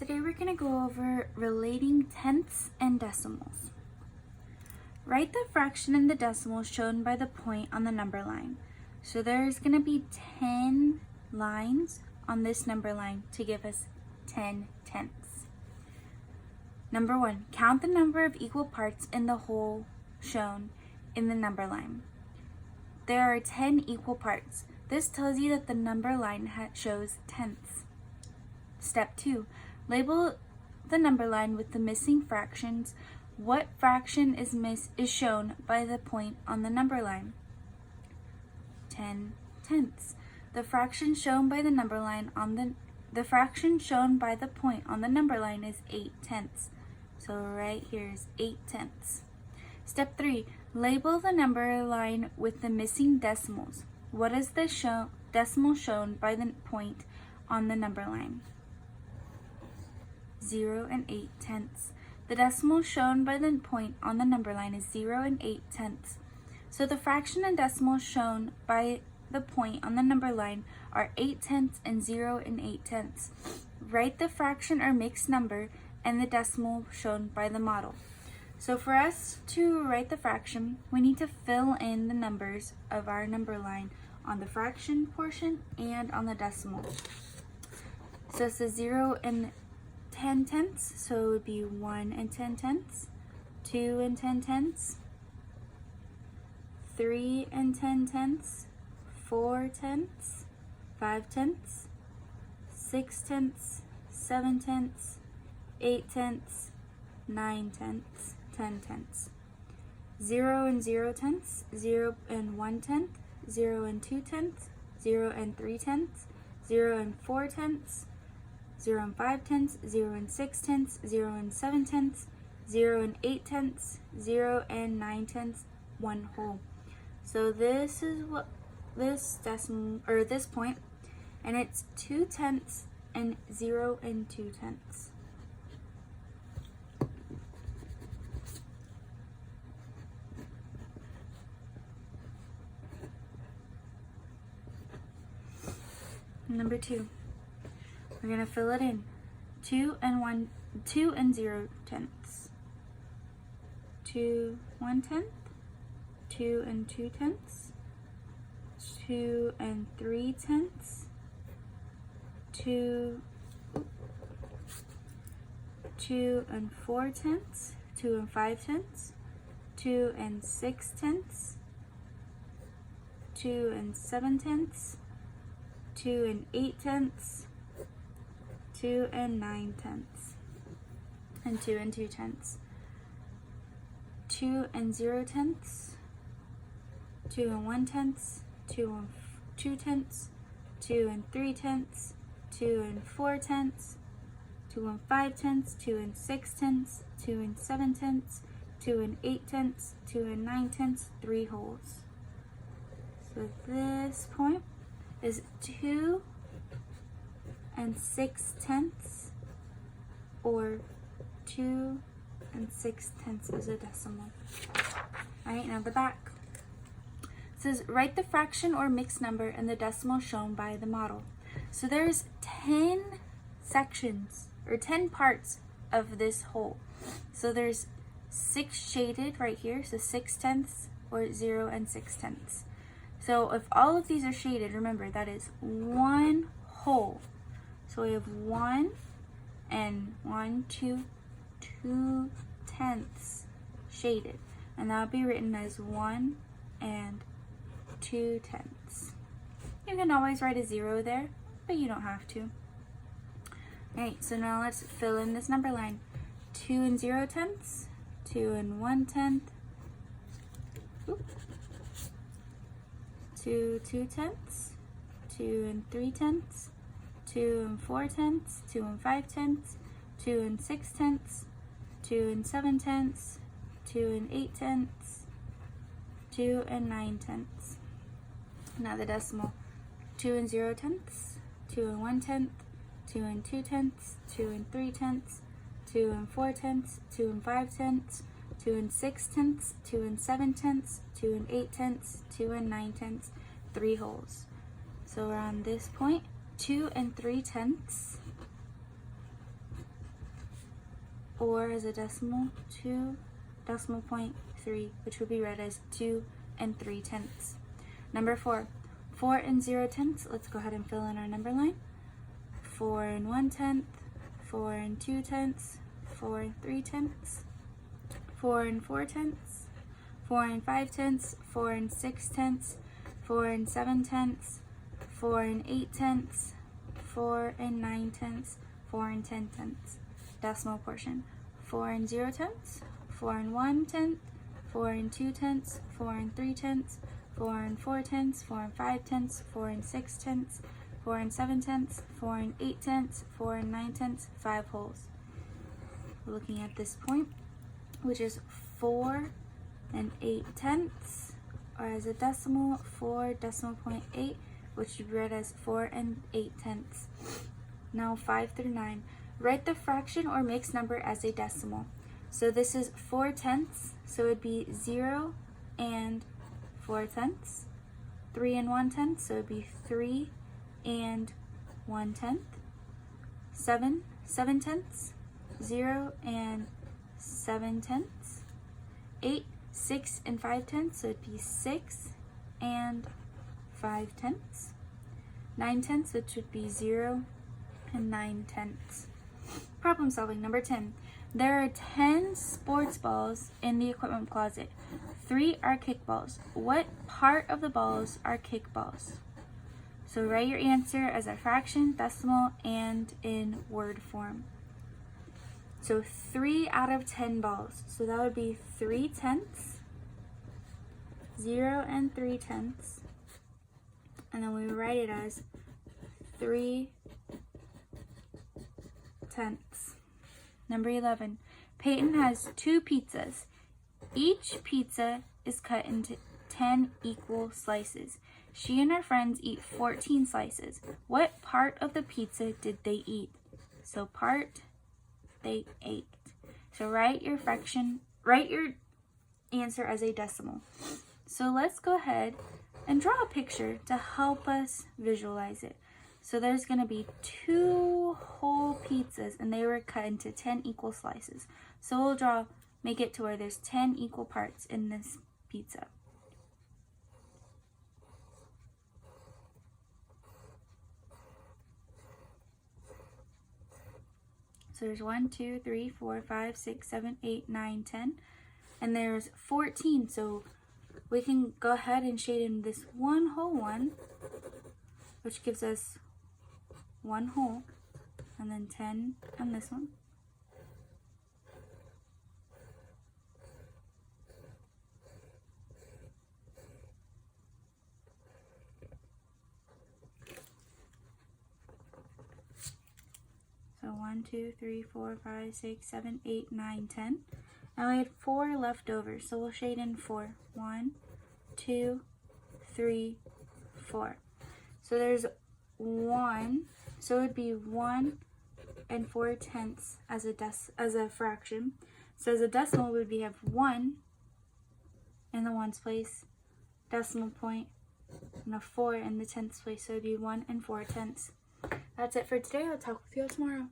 Today we're going to go over relating tenths and decimals. Write the fraction and the decimal shown by the point on the number line. So there's going to be 10 lines on this number line to give us 10 tenths. Number 1, count the number of equal parts in the whole shown in the number line. There are 10 equal parts. This tells you that the number line shows tenths. Step 2, label the number line with the missing fractions. What fraction is shown by the point on the number line? 10 tenths. The fraction shown by the number line the fraction shown by the point on the number line is 8 tenths. So right here is 8 tenths. Step 3, label the number line with the missing decimals. What is the decimal shown by the point on the number line? 0 and 8 tenths. The decimal shown by the point on the number line is 0 and 8 tenths. So the fraction and decimal shown by the point on the number line are 8 tenths and 0 and 8 tenths. Write the fraction or mixed number and the decimal shown by the model. So for us to write the fraction, we need to fill in the numbers of our number line on the fraction portion and on the decimal. So it says 0 and 10 tenths, so it would be 1 and 10 tenths, 2 and 10 tenths, 3 and 10 tenths, 4 tenths, 5 tenths, 6 tenths, 7 tenths, 8 tenths, 9 tenths, 10 tenths. 0 and 0 tenths, 0 and 1 tenth, 0 and 2 tenths, 0 and 3 tenths, 0 and 4 tenths, 0 and 5 tenths, 0 and 6 tenths, 0 and 7 tenths, 0 and 8 tenths, 0 and 9 tenths, 1 whole. So this is what this decimal, or this point, and it's 2 tenths and 0 and 2 tenths. Number 2, we're going to fill it in. 2 and 0 tenths. 2 1 tenth, 2 and 2 tenths, 2 and 3 tenths, 2 and 4 tenths, 2 and 5 tenths, 2 and 6 tenths, 2 and 7 tenths, 2 and 8 tenths, 2 and 9 tenths, and 2 and 2 tenths. 2 and 0 tenths, 2 and 1 tenths, 2 and 2 tenths, 2 and 3 tenths, 2 and 4 tenths, 2 and 5 tenths, 2 and 6 tenths, 2 and 7 tenths, 2 and 8 tenths, 2 and 9 tenths, 3 wholes. So this point is 2 and 6 tenths, or 2 and 6 tenths is a decimal. Alright, now the back. It says, write the fraction or mixed number and the decimal shown by the model. So there's 10 sections, or 10 parts of this whole. So there's 6 shaded right here, so 6 tenths, or 0 and 6 tenths. So if all of these are shaded, remember that is one whole. So we have 1 and 2 tenths shaded. And that would be written as 1 and 2 tenths. You can always write a 0 there, but you don't have to. Alright, so now let's fill in this number line. 2 and 0 tenths, 2 and 1 tenth, 2 tenths, 2 and 3 tenths, 2 and 4 tenths, 2 and 5 tenths, 2 and 6 tenths, 2 and 7 tenths, 2 and 8 tenths, 2 and 9 tenths. Now the decimal. 2 and 0 tenths, 2 and 1 tenth, 2 and 2 tenths, 2 and 3 tenths, 2 and 4 tenths, 2 and 5 tenths, 2 and 6 tenths, 2 and 7 tenths, 2 and 8 tenths, 2 and 9 tenths, 3 wholes. So around this point, 2 and 3 tenths or as a decimal, 2 decimal point 3, which would be read as 2 3/10. Number 4, 4 0/10. Let's go ahead and fill in our number line. 4 1/10, 4 2/10, 4 3/10, 4 4/10, 4 5/10, 4 6/10, 4 7/10, 4 8/10, 4 9/10, 4 10/10. Decimal portion. 4 0/10, 4 1/10, 4 2/10, 4 3/10, 4 4/10, 4 5/10, 4 6/10, 4 7/10, 4 8/10, 4 9/10, 5 wholes. We're looking at this point, which is 4 8/10, or as a decimal, 4 decimal point 8, which you read as 4 8/10. Now 5 through 9. Write the fraction or mixed number as a decimal. So this is 4/10, so it'd be 0 and 4/10. 3 and 1/10, so it'd be 3 and 1/10. 7 7/10, 0 and 7/10. 8 6 and 5/10, so it'd be 6 and 5/10. 9/10, which would be 0 and 9/10. Problem solving. Number 10. There are 10 sports balls in the equipment closet. 3 are kickballs. What part of the balls are kickballs? So write your answer as a fraction, decimal, and in word form. So 3 out of 10 balls. So that would be 3/10, 0 and 3/10. And then we write it as 3/10. Number 11. Peyton has 2 pizzas. Each pizza is cut into 10 equal slices. She and her friends eat 14 slices. What part of the pizza did they eat? So part they ate. So write your answer as a decimal. So let's go ahead and draw a picture to help us visualize it. So there's going to be 2 whole pizzas, and they were cut into 10 equal slices. So we'll make it to where there's 10 equal parts in this pizza. So there's 1, 2, 3, 4, 5, 6, 7, 8, 9, 10. And there's 14. So we can go ahead and shade in this one whole one, which gives us 1 whole, and then 10 on this one. So 1, 2, 3, 4, 5, 6, 7, 8, 9, 10. And we had 4 left over, so we'll shade in 4. 1, 2, 3, 4. So there's 1. So it would be 1 and 4/10 as a fraction. So as a decimal, we would have 1 in the ones place, decimal point, and a 4 in the tenths place. So it would be 1 and 4/10. That's it for today. I'll talk with you all tomorrow.